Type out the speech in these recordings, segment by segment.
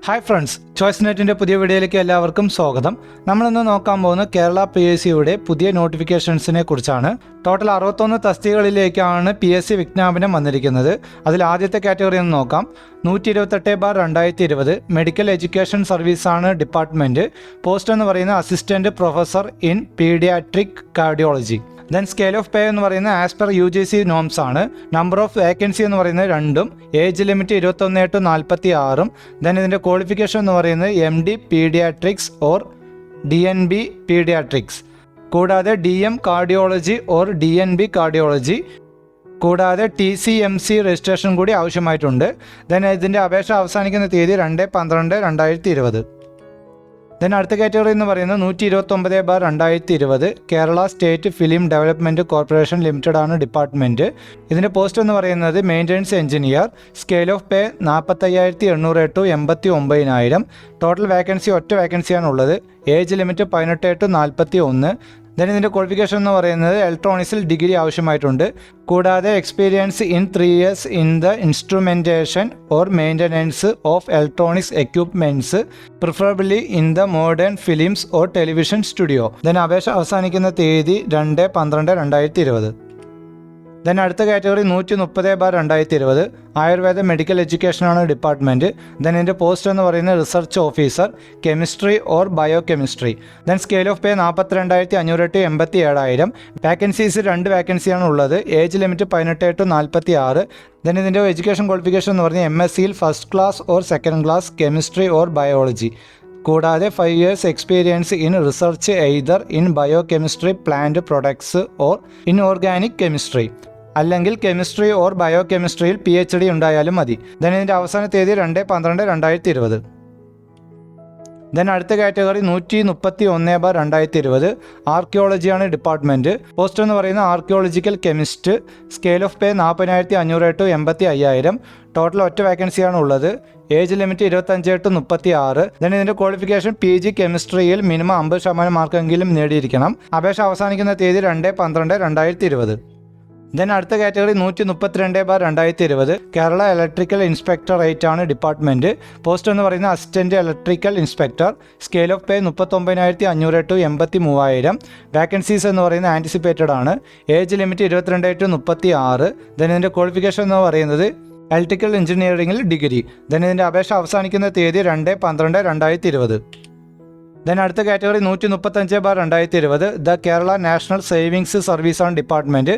Hi friends, choice നെറ്റിൻ്റെ പുതിയ വീഡിയോയിലേക്ക് എല്ലാവർക്കും സ്വാഗതം. നമ്മളിന്ന് നോക്കാൻ പോകുന്ന കേരള PSC യുടെ പുതിയ നോട്ടിഫിക്കേഷൻസിനെ കുറിച്ചാണ്. ടോട്ടൽ 61 തസ്തികകളിലേക്കാണ് PSC വിജ്ഞാപനം വന്നിരിക്കുന്നത്. അതിൽ ആദ്യത്തെ കാറ്റഗറി ഒന്ന് നോക്കാം. 128/2020 മെഡിക്കൽ എഡ്യൂക്കേഷൻ സർവീസാണ് ഡിപ്പാർട്ട്മെൻറ്റ്. പോസ്റ്റ് എന്ന് പറയുന്നത് assistant professor in paediatric cardiology. Then scale of pay എന്ന് പറയുന്നത് ആസ് പെർ UGC നോംസ് ആണ്. നമ്പർ ഓഫ് വേക്കൻസി എന്ന് പറയുന്നത് 2ഉം ഏജ് ലിമിറ്റ് 21 to 46. ദെൻ ഇതിൻ്റെ ക്വാളിഫിക്കേഷൻ എന്ന് പറയുന്നത് MD paediatrics or DNB paediatrics, കൂടാതെ DM cardiology or DNB cardiology, കൂടാതെ TCMC രജിസ്ട്രേഷൻ കൂടി ആവശ്യമായിട്ടുണ്ട്. ദെൻ ഇതിൻ്റെ അപേക്ഷ അവസാനിക്കുന്ന തീയതി 2/12/2020. ദെൻ അടുത്ത കാറ്റഗറി എന്ന് പറയുന്നത് 129/2020 Kerala state film development corporation limited ആണ് ഡിപ്പാർട്ട്മെൻറ്റ്. ഇതിൻ്റെ പോസ്റ്റ് എന്ന് പറയുന്നത് maintenance engineer. Scale of pay 45,800 to 89,000. Total vacancy ഒറ്റ വേക്കൻസിയാണുള്ളത്. Age limit 18 to 41. ദെൻ ഇതിൻ്റെ ക്വാളിഫിക്കേഷൻ എന്ന് പറയുന്നത് ഇലക്ട്രോണിക്സിൽ ഡിഗ്രി ആവശ്യമായിട്ടുണ്ട്. കൂടാതെ experience in 3 years in the instrumentation or maintenance of electronics equipments preferably in the modern films or television studio. Then അപേക്ഷ അവസാനിക്കുന്ന തീയതി 2/12/2020. ദെൻ അടുത്ത category 130/2020 Ayurveda medical എഡ്യൂക്കേഷനാണ് department. Then ഇതിൻ്റെ പോസ്റ്റ് എന്ന് പറയുന്നത് research officer chemistry or bio chemistry. Then scale of pay 42,500 to 87,000. Vacancies 2 വേക്കൻസിയാണ് ഉള്ളത്. Age limit 18 to 46. Then ഇതിൻ്റെ എഡ്യൂക്കേഷൻ ക്വാളിഫിക്കേഷൻ എന്ന് പറഞ്ഞാൽ MSc first class or second class chemistry or biology, കൂടാതെ 5 years experience in research either in bio chemistry plant products or in organic chemistry, അല്ലെങ്കിൽ chemistry or bio കെമിസ്ട്രിയിൽ PhD ഉണ്ടായാലും മതി. Then ഇതിൻ്റെ അവസാന തീയതി 2/12/2020. ദെൻ അടുത്ത കാറ്റഗറി 131/2020 ആർക്കിയോളജിയാണ് ഡിപ്പാർട്ട്മെൻറ്റ്. പോസ്റ്റ് എന്ന് പറയുന്നത് archaeological chemist. Scale of pay 40,500 to 85,000. Total ഒറ്റ വേക്കൻസിയാണ് ഉള്ളത്. Age limit 25 to 36. ദെൻ ഇതിൻ്റെ ക്വാളിഫിക്കേഷൻ PG കെമിസ്ട്രിയിൽ മിനിമം 50% മാർക്കെങ്കിലും നേടിയിരിക്കണം. അപേക്ഷ അവസാനിക്കുന്ന തീയതി 2/12/2020. ദെൻ അടുത്ത കാറ്റഗറി 132/2020 കേരള ഇലക്ട്രിക്കൽ ഇൻസ്പെക്ടറേറ്റ് ആണ് ഡിപ്പാർട്ട്മെൻറ്റ്. പോസ്റ്റ് എന്ന് പറയുന്നത് assistant electrical inspector. Scale of pay 39,500 to 83,000. Vacancies എന്ന് പറയുന്നത് ആൻറ്റിസിപ്പേറ്റഡ് ആണ്. Age limit 22 to 36. ദെൻ ഇതിൻ്റെ ക്വാളിഫിക്കേഷൻ എന്ന് പറയുന്നത് ഇലക്ട്രിക്കൽ എഞ്ചിനീയറിംഗിൽ ഡിഗ്രി. ദെൻ ഇതിൻ്റെ അപേക്ഷ അവസാനിക്കുന്ന തീയതി 2/12/2020. ദെൻ അടുത്ത category 135/2020 the Kerala national savings സർവീസാണ് ഡിപ്പാർട്ട്മെൻറ്റ്.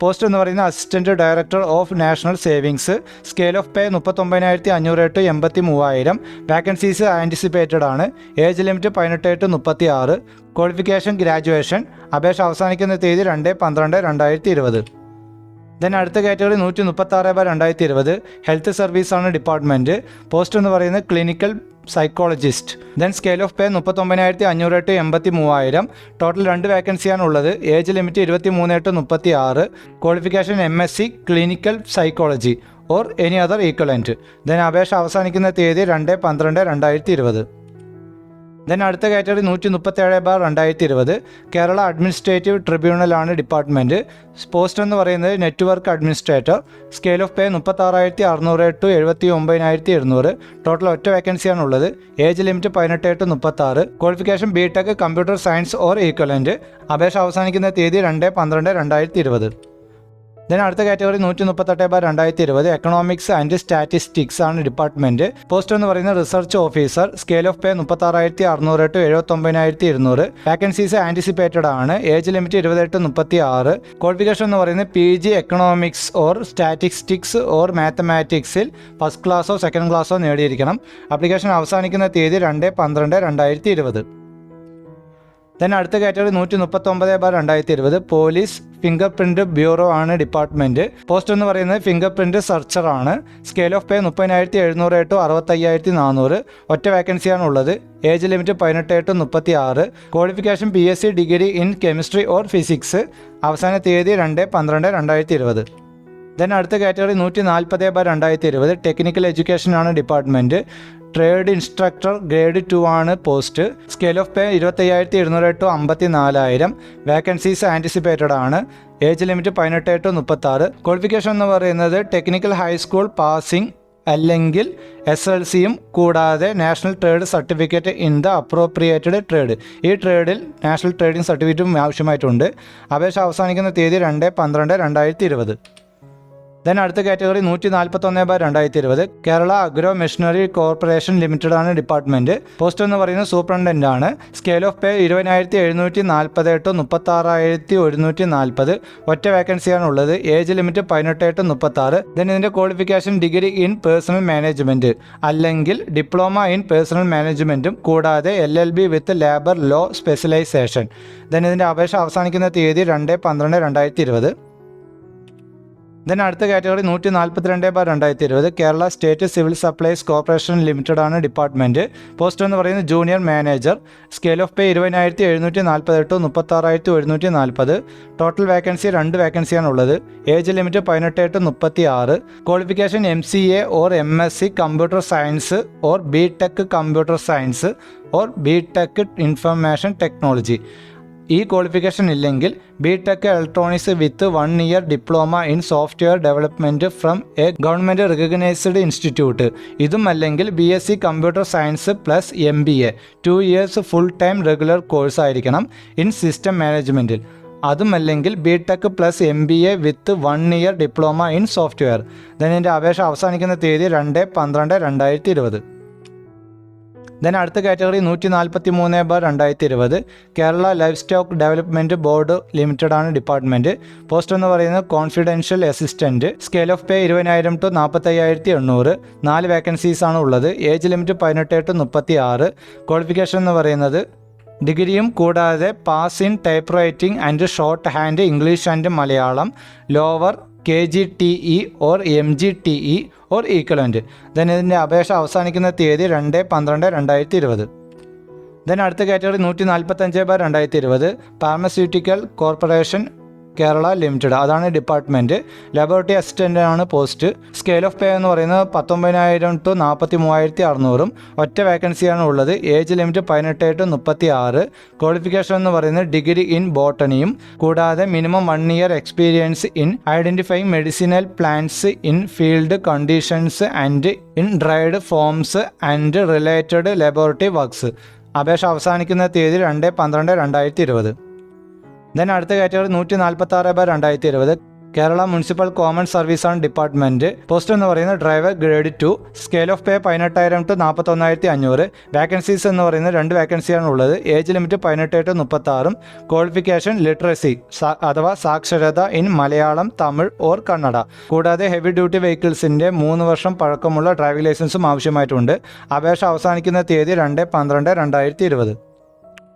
പോസ്റ്റ് എന്ന് പറയുന്നത് assistant director of national savings. Scale of pay 39,500 to 83,000. Vacancies anticipated ആണ്. Age limit 18 to 36. Qualification graduation. അപേക്ഷ അവസാനിക്കുന്ന തീയതി 2/12/2020. ദെൻ അടുത്ത കാറ്റഗറി 136/2020 ഹെൽത്ത് സർവീസാണ് ഡിപ്പാർട്ട്മെൻറ്റ്. പോസ്റ്റ് എന്ന് പറയുന്നത് clinical psychologist. Then scale of pay 39,500 to 83,000. Total 2 വേക്കൻസിയാണ് ഉള്ളത്. Age limit 23 to 36. Qualification MSc clinical psychology or any other equivalent. Then അപേക്ഷ അവസാനിക്കുന്ന തീയതി 2/12/2020. ദെൻ അടുത്ത കാറ്റഗറി 137/2020 കേരള അഡ്മിനിസ്ട്രേറ്റീവ് ട്രിബ്യൂണലാണ് ഡിപ്പാർട്ട്മെൻറ്റ്. പോസ്റ്റ് എന്ന് പറയുന്നത് network administrator. Scale of pay 36,600 to 79,700. Total ഒറ്റ വേക്കൻസിയാണ് ഉള്ളത്. Age limit 18 to 36. Qualification BTech computer science or equivalent. അപേക്ഷ അവസാനിക്കുന്ന തീയതി 2/12/2020. ദെൻ അടുത്ത കാറ്റഗറി 138/2020 എക്കണോമിക്സ് ആൻഡ് സ്റ്റാറ്റിസ്റ്റിക്സ് ആണ് ഡിപ്പാർട്ട്മെൻറ്റ്. പോസ്റ്റ് എന്ന് പറയുന്നത് research officer. Scale of pay 36,600 to 79,200. Vacancies anticipated ആണ്. Age limit 20 to 36. ക്വാളിഫിക്കേഷൻ എന്ന് പറയുന്നത് PG economics or statistics or മാത്തമാറ്റിക്സിൽ ഫസ്റ്റ് ക്ലാസ്സോ സെക്കൻഡ് ക്ലാസ്സോ നേടിയിരിക്കണം. ആപ്ലിക്കേഷൻ അവസാനിക്കുന്ന തീയതി 2/12/2020. ദെൻ അടുത്ത category 139/2020 police finger print bureau ആണ് ഡിപ്പാർട്ട്മെൻറ്റ്. പോസ്റ്റ് എന്ന് പറയുന്നത് ഫിംഗർ പ്രിൻറ്റ് സെർച്ചർ ആണ്. Scale of pay 30,700 to 65,400. ഒറ്റ വേക്കൻസിയാണ് ഉള്ളത്. Age limit 18 to 36. Qualification BSc degree in chemistry or physics. അവസാന തീയതി 2/12/2020. ദെൻ അടുത്ത കാറ്റഗറി 140/2020 ടെക്നിക്കൽ എഡ്യൂക്കേഷനാണ് ഡിപ്പാർട്ട്മെൻറ്റ്. ട്രേഡ് ഇൻസ്ട്രക്ടർ ഗ്രേഡ് 2 ആണ് post. Scale of pay 25,200 to 54,000. Vacancies anticipated ആണ്. Age limit 18 to 36. ക്വാളിഫിക്കേഷൻ എന്ന് പറയുന്നത് ടെക്നിക്കൽ ഹൈസ്കൂൾ പാസിംഗ് അല്ലെങ്കിൽ SLCയും കൂടാതെ national trade certificate in the appropriated trade. ഈ ട്രേഡിൽ നാഷണൽ ട്രേഡിംഗ് സർട്ടിഫിക്കറ്റും ആവശ്യമായിട്ടുണ്ട്. അപേക്ഷ അവസാനിക്കുന്ന തീയതി 2/12/2020. ദെൻ അടുത്ത category 141/2020 Kerala agro machinery corporation limited ആണ് ഡിപ്പാർട്ട്മെൻറ്റ്. പോസ്റ്റ് എന്ന് പറയുന്നത് സൂപ്രണ്ടൻ്റ് ആണ്. Scale of pay 20,740 to 36,140. ഒറ്റ വേക്കൻസിയാണ് ഉള്ളത്. Age limit 18 to 36. ദെൻ ഇതിൻ്റെ qualification degree in personnel management അല്ലെങ്കിൽ ഡിപ്ലോമ ഇൻ പേഴ്സണൽ മാനേജ്മെൻറ്റും കൂടാതെ LLB with labour law specialisation. Then ഇതിൻ്റെ അപേക്ഷ അവസാനിക്കുന്ന തീയതി 2/12/2020. ദെൻ അടുത്ത category 142/2020 Kerala state civil supplies corporation limited ആണ് ഡിപ്പാർട്ട്മെൻറ്റ്. പോസ്റ്റ് എന്ന് പറയുന്നത് junior manager. Scale of pay 20,740 to 36,140. Total vacancy 2 വേക്കൻസിയാണ് ഉള്ളത്. Age limit 18 to 36. Qualification MCA or MSc computer science or BTech computer science or BTech information technology. ഈ qualification ഇല്ലെങ്കിൽ BTech electronics with 1 year diploma in software development from a government recognised institute. ഇതും അല്ലെങ്കിൽ BSc കമ്പ്യൂട്ടർ സയൻസ് plus MBA 2 years full time regular course ആയിരിക്കണം in system മാനേജ്മെൻറ്റിൽ. അതുമല്ലെങ്കിൽ BTech plus MBA with 1 year diploma in software. ഇതിൻ്റെ അപേക്ഷ അവസാനിക്കുന്ന തീയതി 2/12/2020. ദെൻ അടുത്ത category 143/2020 Kerala livestock development board limited ആണ് ഡിപ്പാർട്ട്മെൻറ്റ്. പോസ്റ്റ് എന്ന് പറയുന്നത് confidential assistant. Scale of pay 20,000 to 45,800. 4 vacancies ആണ് ഉള്ളത്. Age limit 18 to 36. ക്വാളിഫിക്കേഷൻ എന്ന് പറയുന്നത് ഡിഗ്രിയും കൂടാതെ pass in type writing and short hand English and Malayalam lower KGTE or MGTE or equivalent. Then ഇതിൻ്റെ അപേക്ഷ അവസാനിക്കുന്ന തീയതി 2/12/2020. ദെൻ അടുത്ത category 145/2020 pharmaceutical corporation Kerala limited അതാണ് ഡിപ്പാർട്ട്മെൻറ്റ്. ലബോറട്ടറി അസിസ്റ്റൻ്റ് ആണ് പോസ്റ്റ്. സ്കെയിൽ ഓഫ് പേ എന്ന് പറയുന്നത് 19,000 ടു 43,600. ഒറ്റ വേക്കൻസിയാണ് ഉള്ളത്. Age limit 18 to 36. ക്വാളിഫിക്കേഷൻ എന്ന് പറയുന്നത് ഡിഗ്രി ഇൻ ബോട്ടണിയും കൂടാതെ minimum 1 year experience in identifying medicinal plants in field conditions and in dried forms and related laboratory works. അപേക്ഷ അവസാനിക്കുന്ന തീയതി 2/12/2020. ദെൻ അടുത്ത category 146/2020 Kerala municipal common service ആണ് ഡിപ്പാർട്ട്മെൻറ്റ്. പോസ്റ്റ് എന്ന് പറയുന്നത് driver grade 2. Scale of pay 18,000 to 41,500. Vacancies എന്ന് പറയുന്നത് 2 വേക്കൻസിയാണ് ഉള്ളത്. Age limit 18 to 36. Qualification literacy അഥവാ സാക്ഷരത ഇൻ മലയാളം തമിഴ് ഓർ കന്നഡ. കൂടാതെ ഹെവി ഡ്യൂട്ടി വെഹിക്കിൾസിൻ്റെ 3 വർഷം പഴക്കമുള്ള ഡ്രൈവിംഗ് ലൈസൻസും ആവശ്യമായിട്ടുണ്ട്. അപേക്ഷ അവസാനിക്കുന്ന തീയതി 2/12/2020.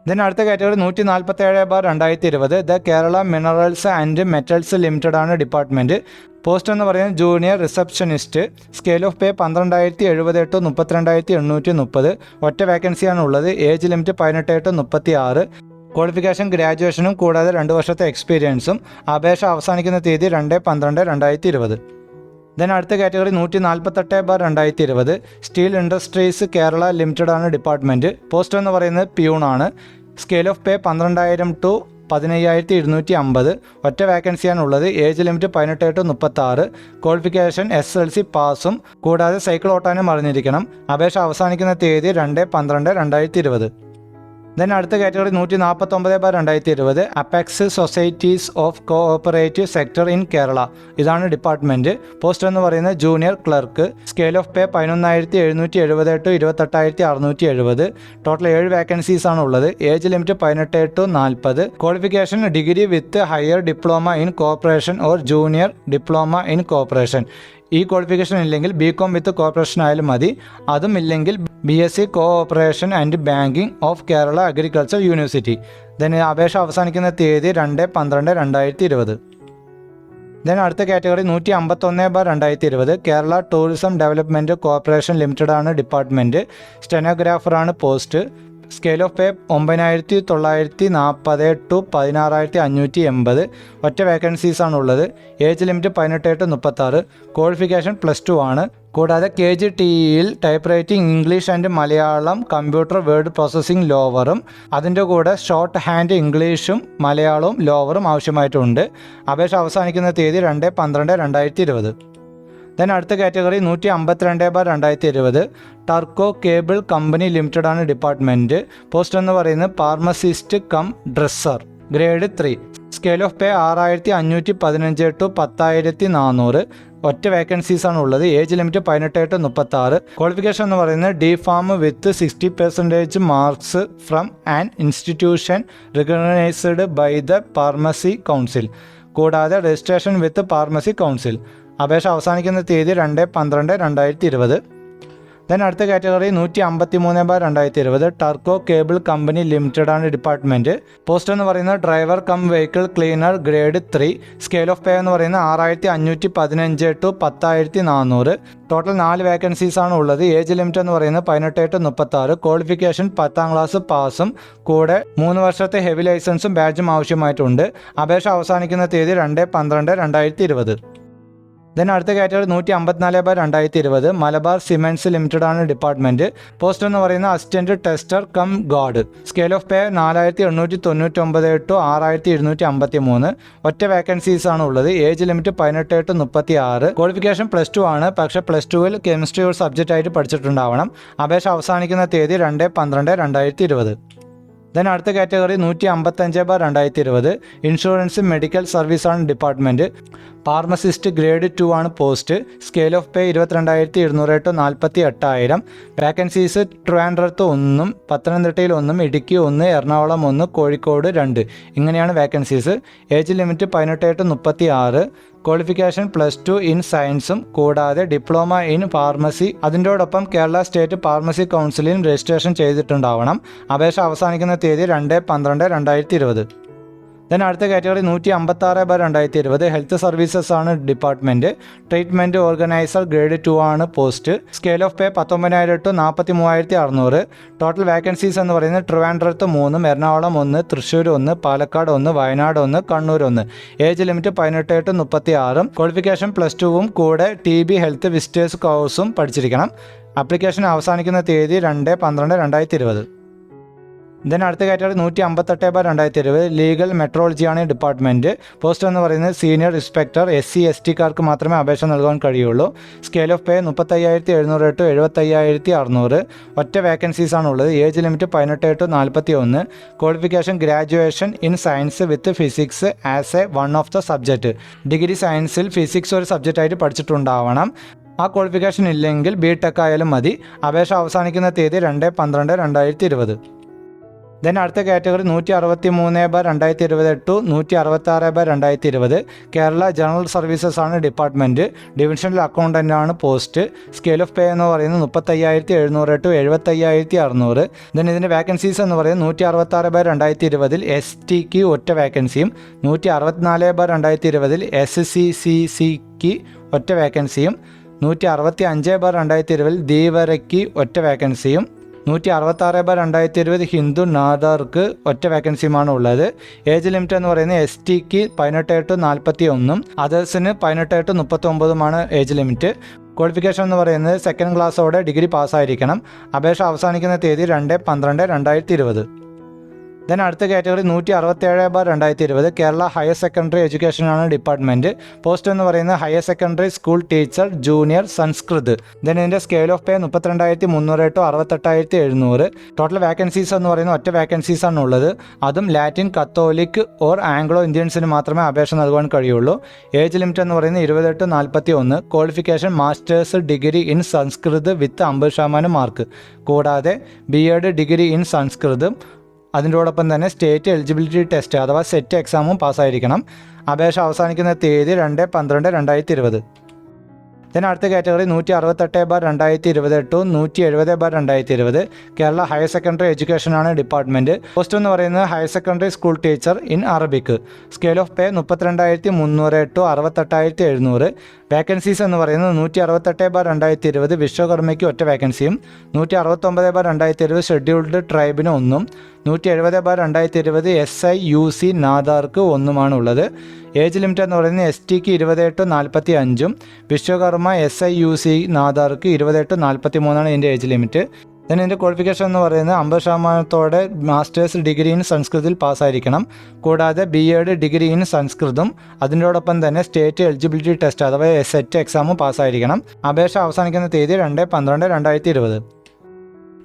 ദെൻ അടുത്ത category 147/2020 the Kerala minerals and metals limited ആണ് ഡിപ്പാർട്ട്മെൻറ്റ്. പോസ്റ്റ് എന്ന് പറയുന്നത് junior receptionist. Scale of pay 12,070 to 32,830. ഒറ്റ വേക്കൻസിയാണ് ഉള്ളത്. Age limit 18 to 36. ക്വാളിഫിക്കേഷൻ ഗ്രാജുവേഷനും കൂടാതെ 2 വർഷത്തെ എക്സ്പീരിയൻസും. അപേക്ഷ അവസാനിക്കുന്ന തീയതി 2/12/2020. ദെൻ അടുത്ത category 148/2020 steel industries Kerala limited ആണ് ഡിപ്പാർട്ട്മെൻറ്റ്. പോസ്റ്റ് എന്ന് പറയുന്നത് പ്യൂണാണ്. Scale of pay 12,000 to 15,250. ഒറ്റ വേക്കൻസിയാണ് ഉള്ളത്. Age limit 18 to 36. Qualification SLC പാസും കൂടാതെ സൈക്കിൾ ഓട്ടാനും അറിഞ്ഞിരിക്കണം. അപേക്ഷ അവസാനിക്കുന്ന തീയതി 2/12/2020. ദെൻ അടുത്ത category 149/2020 apex societies of cooperative sector in Kerala ഇതാണ് ഡിപ്പാർട്ട്മെൻറ്റ്. പോസ്റ്റ് എന്ന് പറയുന്നത് junior clerk. Scale of pay 11,770 to 28,670. Total 7 vacancies ആണ് ഉള്ളത്. Age limit 18 to 40. Qualification degree with higher diploma in corporation or junior diploma in corporation. ഈ qualification ഇല്ലെങ്കിൽ BCom with corporation ആയാലും മതി. അതും ഇല്ലെങ്കിൽ BSc cooperation and banking of Kerala agriculture university. Then അപേക്ഷ അവസാനിക്കുന്ന തീയതി 2/12/2020. ദെൻ അടുത്ത category 151/2020 Kerala tourism development corporation limited ആണ് ഡിപ്പാർട്ട്മെൻറ്റ്. സ്റ്റെനോഗ്രാഫറാണ് post. Scale of pay 9,940 to 16,580. ഒറ്റ വേക്കൻസീസ് ആണ് ഉള്ളത്. Age limit 18 to 36. ക്വാളിഫിക്കേഷൻ +2 ആണ്. കൂടാതെ KGTEയിൽ type writing English and Malayalam computer word processing ലോവറും അതിൻ്റെ കൂടെ ഷോർട്ട് ഹാൻഡ് ഇംഗ്ലീഷും മലയാളവും ലോവറും ആവശ്യമായിട്ടുണ്ട്. അപേക്ഷ അവസാനിക്കുന്ന തീയതി 2/12/2020. ദെൻ അടുത്ത category 152/2020 Traco cable company limited ആണ് ഡിപ്പാർട്ട്മെൻറ്റ്. പോസ്റ്റ് എന്ന് പറയുന്നത് pharmacist cum dresser, grade 3, scale of pay 6515 to 10,400. ഒറ്റ വേക്കൻസീസാണ് ഉള്ളത്. Age limit 18 to 36. ക്വാളിഫിക്കേഷൻ എന്ന് പറയുന്നത് D pharm with 60% marks from an institution recognised by the pharmacy council, കൂടാതെ രജിസ്ട്രേഷൻ വിത്ത് ഫാർമസി കൗൺസിൽ. അപേക്ഷ അവസാനിക്കുന്ന തീയതി 2/12/2020. ദെൻ അടുത്ത category 153/2020 Traco cable company limited ആണ് ഡിപ്പാർട്ട്മെൻറ്റ്. പോസ്റ്റ് എന്ന് പറയുന്നത് driver cum vehicle cleaner, grade 3, scale of pay എന്ന് പറയുന്നത് 6515 ടു 10,400. ടോട്ടൽ 4 വേക്കൻസീസാണ് ഉള്ളത്. ഏജ് ലിമിറ്റ് എന്ന് പറയുന്നത് 18 to 36. ക്വാളിഫിക്കേഷൻ 10ാം ക്ലാസ് പാസും കൂടെ 3 വർഷത്തെ ഹെവി ലൈസൻസും ബാഡ്ജും ആവശ്യമായിട്ടുണ്ട്. അപേക്ഷ അവസാനിക്കുന്ന തീയതി 2/12/2020. ദെൻ അടുത്ത കാറ്റഗറി 154/2020 മലബാർ സിമെൻറ്റ്സ് ലിമിറ്റഡ് ആണ് ഡിപ്പാർട്ട്മെൻറ്റ്. പോസ്റ്റ് എന്ന് പറയുന്നത് assistant tester cum guard, scale of pay 4899 to 6253. ഒറ്റ വേക്കൻസീസാണ് ഉള്ളത്. Age limit 18 to 36. ക്വാളിഫിക്കേഷൻ +2 ആണ്, പക്ഷേ +2-ൽ കെമിസ്ട്രി ഒരു സബ്ജക്റ്റ് ആയിട്ട് പഠിച്ചിട്ടുണ്ടാവണം. അപേക്ഷ അവസാനിക്കുന്ന തീയതി 2/12/2020. ദെൻ അടുത്ത കാറ്റഗറി 155/2020 ഇൻഷുറൻസ് മെഡിക്കൽ സർവീസാണ് ഡിപ്പാർട്ട്മെൻറ്റ്. ഫാർമസിസ്റ്റ് ഗ്രേഡ് 2 ആണ് post. Scale of pay 22,200 to 48,000. Vacancies ട്രിവാൻഡ്രത്ത് 1, പത്തനംതിട്ടയിൽ 1, ഇടുക്കി 1, എറണാകുളം 1, കോഴിക്കോട് 2. ഇങ്ങനെയാണ് vacancies. Age limit 18 to 36. Qualification +2 in സയൻസും കൂടാതെ ഡിപ്ലോമ ഇൻ ഫാർമസി, അതിൻ്റോടൊപ്പം കേരള സ്റ്റേറ്റ് ഫാർമസി കൗൺസിലിൽ രജിസ്ട്രേഷൻ ചെയ്തിട്ടുണ്ടാവണം. അപേക്ഷ അവസാനിക്കുന്ന തീയതി 2/12/2020. ദെൻ അടുത്ത കാറ്റഗറി 156/2020 ഹെൽത്ത് സർവീസസ് ആണ് ഡിപ്പാർട്ട്മെൻറ്റ്. ട്രീറ്റ്മെൻറ്റ് ഓർഗനൈസർ ഗ്രേഡ് 2 ആണ് post. Scale of pay 19,000 to 43,600. Total vacancies എന്ന് പറയുന്നത് ട്രിവാൻഡ്രത്ത് 3, Ernakulam 1, Thrissur 1, Palakkad 1, Wayanad 1, Kannur 1. Age limit 18 to 36. Qualification +2-ഉം കൂടെ TB ഹെൽത്ത് വിസിറ്റേഴ്സ് കോഴ്സും പഠിച്ചിരിക്കണം. ആപ്ലിക്കേഷൻ അവസാനിക്കുന്ന തീയതി 2/12/2020. ദെൻ അടുത്ത കാറ്റഗറി 158/2020 ലീഗൽ മെട്രോളജിയാണ് ഡിപ്പാർട്ട്മെൻറ്റ്. പോസ്റ്റ് എന്ന് പറയുന്നത് സീനിയർ ഇൻസ്പെക്ടർ. SC/ST-കാർക്ക് മാത്രമേ അപേക്ഷ നൽകാൻ കഴിയുള്ളൂ. Scale of pay 35,700 to 75,600. ഒറ്റ വേക്കൻസീസാണ് ഉള്ളത്. Age limit 18 to 41. Qualification graduation in science with physics as one of the subject. Degree സയൻസിൽ ഫിസിക്സ് ഒരു സബ്ജക്റ്റായിട്ട് പഠിച്ചിട്ടുണ്ടാവണം. ആ ക്വാളിഫിക്കേഷൻ ഇല്ലെങ്കിൽ BTech ആയാലും മതി. അപേക്ഷ അവസാനിക്കുന്ന തീയതി 2/12/2020. ദെൻ അടുത്ത category 163/2020 to 166/2020 Kerala general services ആണ് ഡിപ്പാർട്ട്മെൻറ്റ്. ഡിവിഷണൽ അക്കൗണ്ടൻ്റ് ആണ് പോസ്റ്റ്. സ്കെയിൽ ഓഫ് പേ എന്ന് പറയുന്നത് 35,700 ടു 75,600. ദെൻ ഇതിൻ്റെ വേക്കൻസീസ് എന്ന് പറയുന്നത് 166/2020 STക്ക് ഒറ്റ വേക്കൻസിയും 164/2020 SCCCക്ക് ഒറ്റ വേക്കൻസിയും 165/2020 ധീവരയ്ക്ക് ഒറ്റ വേക്കൻസിയും 166/2020 ഹിന്ദു നാദാർക്ക് ഒറ്റ വേക്കൻസിയുമാണ് ഉള്ളത്. ഏജ് ലിമിറ്റ് എന്ന് പറയുന്നത് STക്ക് 18 to 41, അതേഴ്സിന് 18 to 39 age limit. Qualification എന്ന് പറയുന്നത് 2nd ക്ലാസ്സോടെ ഡിഗ്രി പാസ്സായിരിക്കണം. അപേക്ഷ അവസാനിക്കുന്ന തീയതി 2/12/2020. ദെൻ അടുത്ത കാറ്റഗറി 167/2020 കേരള ഹയർ സെക്കൻഡറി എഡ്യൂക്കേഷനാണ് ഡിപ്പാർട്ട്മെൻറ്റ്. പോസ്റ്റ് എന്ന് പറയുന്നത് higher secondary school teacher junior Sanskrit. Then ഇതിൻ്റെ scale of pay 32,300 to 68,700. Total vacancies എന്ന് പറയുന്നത് ഒറ്റ വേക്കൻസീസാണ് ഉള്ളത്. അതും ലാറ്റിൻ കത്തോലിക് ഓർ ആംഗ്ലോ ഇന്ത്യൻസിന് മാത്രമേ അപേക്ഷ നൽകാൻ കഴിയുള്ളൂ. ഏജ് ലിമിറ്റ് എന്ന് പറയുന്നത് 20 to 41. Qualification masters degree in Sanskrit with 50% mark, കൂടാതെ BEd ഡിഗ്രി ഇൻ സംസ്കൃതം, അതിൻ്റോടൊപ്പം തന്നെ സ്റ്റേറ്റ് എലിജിബിലിറ്റി ടെസ്റ്റ് അഥവാ സെറ്റ് എക്സാമും പാസ്സായിരിക്കണം. അപേക്ഷ അവസാനിക്കുന്ന തീയതി 2/12/2020. ദെൻ അടുത്ത category 168/2020 to 170/2020 Kerala higher secondary എഡ്യൂക്കേഷനാണ് ഡിപ്പാർട്ട്മെൻറ്റ്. പോസ്റ്റ് എന്ന് പറയുന്നത് higher secondary school teacher in Arabic. Scale of pay 32,300 to 68,700. Vacancies എന്ന് പറയുന്നത് 168/2020 വിശ്വകർമ്മയ്ക്ക് ഒറ്റ വേക്കൻസിയും 169/2020 ഷെഡ്യൂൾഡ് ട്രൈബിന് 1, 170/2020 SIUC നാദാർക്ക് 1 ഉള്ളത്. ഏജ് ലിമിറ്റ് എന്ന് പറയുന്നത് STക്ക് 20 to 45, വിശ്വകർമ്മ SIUC നാദാർക്ക് 20 to 43 ഇതിൻ്റെ ഏജ് ലിമിറ്റ്. then ഇതിൻ്റെ ക്വാളിഫിക്കേഷൻ എന്ന് പറയുന്നത് 50% മാസ്റ്റേഴ്സ് ഡിഗ്രി ഇൻ സംസ്കൃതത്തിൽ പാസ്സായിരിക്കണം. കൂടാതെ BEd ഡിഗ്രി ഇൻ സംസ്കൃതം അതിനോടൊപ്പം തന്നെ സ്റ്റേറ്റ് എലിജിബിലിറ്റി ടെസ്റ്റ് അഥവാ SET എക്സാമും പാസ്സായിരിക്കണം. അപേക്ഷ അവസാനിക്കുന്ന തീയതി 2/12/2020.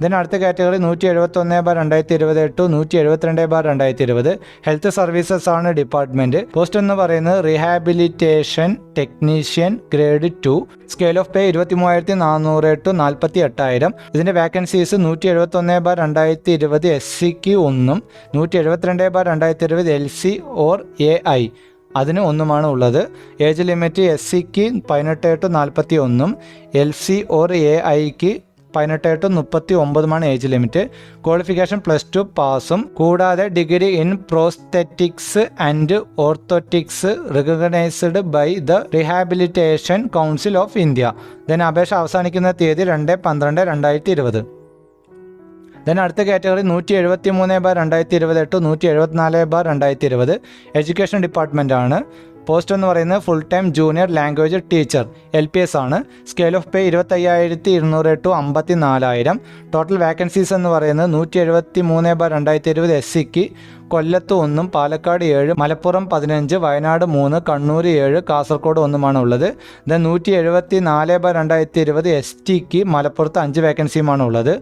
ദെൻ അടുത്ത കാറ്റഗറി 171/2020 ടു 172/2020 ഹെൽത്ത് സർവീസസ് ആണ് ഡിപ്പാർട്ട്മെൻറ്റ്. പോസ്റ്റ് എന്ന് പറയുന്നത് rehabilitation technician grade 2, scale of pay 23,400 to 48,000. ഇതിൻ്റെ വാക്കൻസീസ് 171/2020 SCക്ക് 1, 172/2020 LC ഓർ AI അതിന് 1 ഉള്ളത്. ഏജ് ലിമിറ്റ് SCക്ക് 18 ടു 41, LC ഓർ AIക്ക് 18 ടു 39 ഏജ് ലിമിറ്റ്. ക്വാളിഫിക്കേഷൻ +2 പാസും കൂടാതെ degree in prosthetics and orthotics recognised by the rehabilitation council of India. Then അപേക്ഷ അവസാനിക്കുന്ന തീയതി 2/12/2020. ദെൻ അടുത്ത കാറ്റഗറി 173/2020 ടു 174/2020 എഡ്യൂക്കേഷൻ ഡിപ്പാർട്ട്മെൻ്റ് ആണ്. പോസ്റ്റ് എന്ന് പറയുന്നത് full time junior language teacher LPS ആണ്. Scale of pay 25,200 to 54,000. Total vacancies എന്ന് പറയുന്നത് 173/2020 SCക്ക് കൊല്ലത്ത് 1, പാലക്കാട് 7, മലപ്പുറം 15, വയനാട് 3, കണ്ണൂർ 7, കാസർഗോഡ് 1 ഉള്ളത്. ദെൻ 174/2020 STക്ക് മലപ്പുറത്ത് 5 വേക്കൻസിയുമാണ് ഉള്ളത്.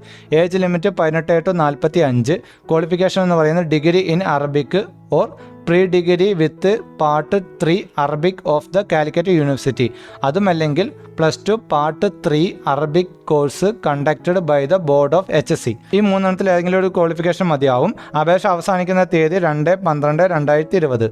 Age limit 18 to 45. ക്വാളിഫിക്കേഷൻ എന്ന് പറയുന്നത് degree in Arabic or pre degree with part 3 Arabic of the Calicut university, അതുമല്ലെങ്കിൽ +2 part 3 Arabic course conducted by the board of HSC. ഈ 3 ഏതെങ്കിലും ഒരു ക്വാളിഫിക്കേഷൻ മതിയാവും. അപേക്ഷ അവസാനിക്കുന്ന തീയതി 2/12/2020.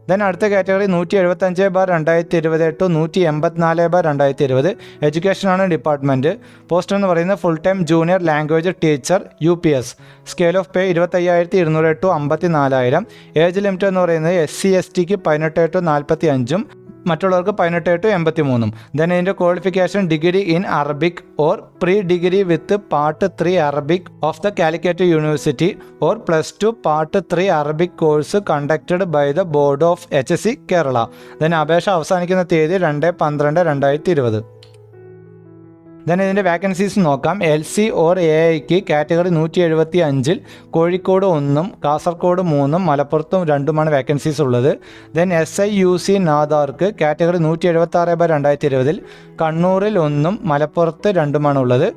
ദെൻ അടുത്ത കാറ്റഗറി 175/2020 ടു 184/2020 എഡ്യൂക്കേഷനാണ് ഡിപ്പാർട്ട്മെൻറ്റ്. പോസ്റ്റ് എന്ന് പറയുന്നത് full time junior language teacher UPS. Scale of pay 25,200 to 54,000. Age limit എന്ന് പറയുന്നത് SC STക്ക് 18 ടു 45, മറ്റുള്ളവർക്ക് 18 ടു 83. ദെൻ ഇതിൻ്റെ qualification degree in Arabic or pre degree with part 3 Arabic of the Calicut university or +2 part 3 Arabic course conducted by the board of HSC Kerala. Then അപേക്ഷ അവസാനിക്കുന്ന തീയതി 2/12/2020. Then ഇതിൻ്റെ vacancies നോക്കാം. LC ഓർ AIക്ക് category 175 Kozhikode 1, Kasaragod 3, മലപ്പുറത്തും 2 vacancies ഉള്ളത്. Then SIUC നാദാർക്ക് category 176/2020 കണ്ണൂരിൽ 1, മലപ്പുറത്ത് 2 ഉള്ളത്.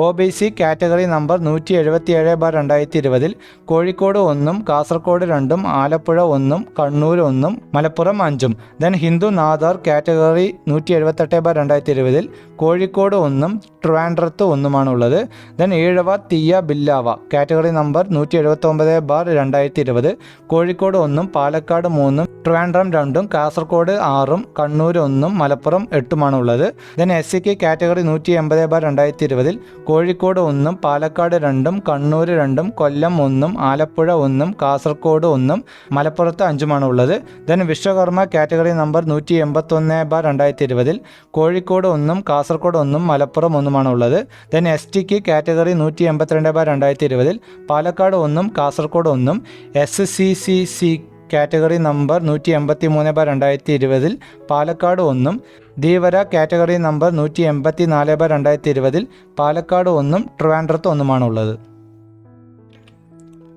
OBC category number 177/2020 Kozhikode 1, Kasaragod 2, Alappuzha 1, Kannur 1, Malappuram 5. Then Hindu Nadar category 178/2020 Kozhikode 1, ട്രിവാൻഡ്രത്ത് 1 ഉള്ളത്. Then Ezhava Thiyya Billava category number 179/2020 Kozhikode 1, Palakkad 3, Trivandrum 2, Kasaragod 6, Kannur 1, Malappuram 8 ഉള്ളത്. ദെൻ SCക്ക് കാറ്റഗറി 180/2020 കോഴിക്കോട് 1, പാലക്കാട് 2, കണ്ണൂർ 2, കൊല്ലം 1, ആലപ്പുഴ 1, കാസർഗോഡ് 1, മലപ്പുറത്ത് 5 ഉള്ളത്. Then Vishwakarma category number 181/2020 Kozhikode 1, Kasaragod 1, Malappuram 1 ഉള്ളത്. ദെൻ STക്ക് category 182/2020 Palakkad 1, Kasaragod 1. SCCC category number 183/2020 Palakkad 1. Dheevara category number 184/2020 Palakkad 1, ട്രിവാൻഡ്രത്ത് 1 ഉള്ളത്.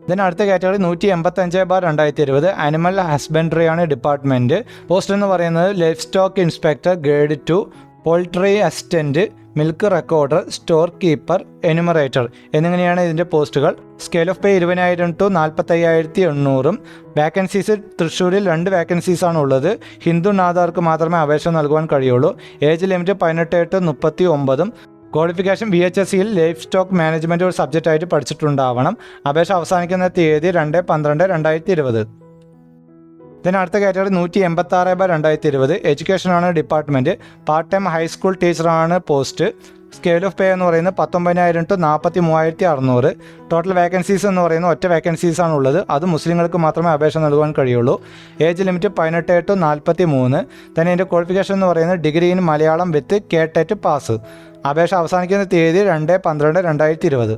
ദെൻ അടുത്ത കാറ്റഗറി 185/2020 ആനിമൽ ഹസ്ബൻഡറി ആണ് ഡിപ്പാർട്ട്മെൻറ്റ്. പോസ്റ്റ് എന്ന് പറയുന്നത് life stock inspector grade 2, poultry assistant, milk recorder, store keeper, enumerator എന്നിങ്ങനെയാണ് ഇതിൻ്റെ പോസ്റ്റുകൾ. Scale of pay 20,000 to 45,800. Vacancies തൃശ്ശൂരിൽ 2 വാക്കൻസീസാണ് ഉള്ളത്. ഹിന്ദു നാദാർക്ക് മാത്രമേ അപേക്ഷ നൽകുവാൻ കഴിയുള്ളൂ. Age limit 18 to 39. ക്വാളിഫിക്കേഷൻ VHSCയിൽ ലൈഫ് സ്റ്റോക്ക് മാനേജ്മെൻറ്റ് ഒരു സബ്ജക്റ്റായിട്ട് പഠിച്ചിട്ടുണ്ടാവണം. അപേക്ഷ അവസാനിക്കുന്ന തീയതി 2/12/2020. ദെൻ അടുത്ത കാറ്റഗറി 186/2020 എഡ്യൂക്കേഷനാണ് ഡിപ്പാർട്ട്മെൻറ്റ്. പാർട്ട് ടൈം ഹൈസ്കൂൾ ടീച്ചറാണ് പോസ്റ്റ്. സ്കെയിൽ ഓഫ് പേ എന്ന് പറയുന്നത് 19,000 ടു 43,600. ടോട്ടൽ വാക്കൻസീസ് എന്ന് പറയുന്നത് ഒറ്റ വാക്കൻസീസാണ് ഉള്ളത്. അത് മുസ്ലിങ്ങൾക്ക് മാത്രമേ അപേക്ഷ നൽകുവാൻ കഴിയുള്ളൂ. Age limit 18 to 43. തന്നെ ഇതിൻ്റെ ക്വാളിഫിക്കേഷൻ എന്ന് പറയുന്നത് degree in Malayalam with KTET pass. അപേക്ഷ അവസാനിക്കുന്ന തീയതി 2/12/2020.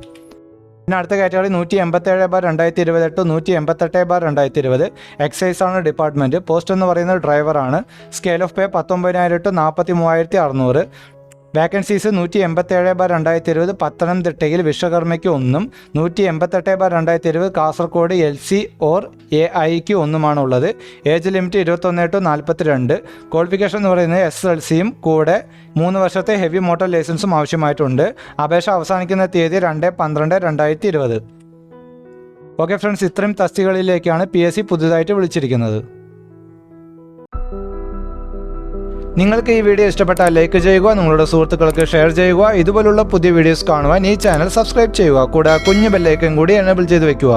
പിന്നെ അടുത്ത കാറ്റഗറി 187/2020 ടു 188/2020 എക്സൈസാണ് ഡിപ്പാർട്ട്മെൻറ്റ്. പോസ്റ്റ് എന്ന് പറയുന്നത് ഡ്രൈവറാണ്. Scale of pay 19,000 to 43,600. Vacancies 187/2020 പത്തനംതിട്ടയിൽ വിശ്വകർമ്മയ്ക്ക് 1 188/2020 കാസർഗോഡ് LC ഓർ AI-ക്ക് 1 ഏജ് ലിമിറ്റ് 21 to 42. ക്വാളിഫിക്കേഷൻ എന്ന് പറയുന്നത് SLCയും കൂടെ 3 വർഷത്തെ ഹെവി മോട്ടോർ ലൈസൻസും ആവശ്യമായിട്ടുണ്ട്. അപേക്ഷ അവസാനിക്കുന്ന തീയതി 2/12/2020. ഓക്കെ ഫ്രണ്ട്സ്, ഇത്രയും തസ്തികകളിലേക്കാണ് PSC പുതുതായിട്ട് വിളിച്ചിരിക്കുന്നത്. നിങ്ങൾക്ക് ഈ വീഡിയോ ഇഷ്ടപ്പെട്ടാൽ ലൈക്ക് ചെയ്യുക, നിങ്ങളുടെ സുഹൃത്തുക്കൾക്ക് ഷെയർ ചെയ്യുക. ഇതുപോലുള്ള പുതിയ വീഡിയോസ് കാണുവാൻ ഈ ചാനൽ സബ്സ്ക്രൈബ് ചെയ്യുക. കൂടാതെ കുഞ്ഞു ബെല്ലൈക്കൺ കൂടി എനേബിൾ ചെയ്ത് വെക്കുക.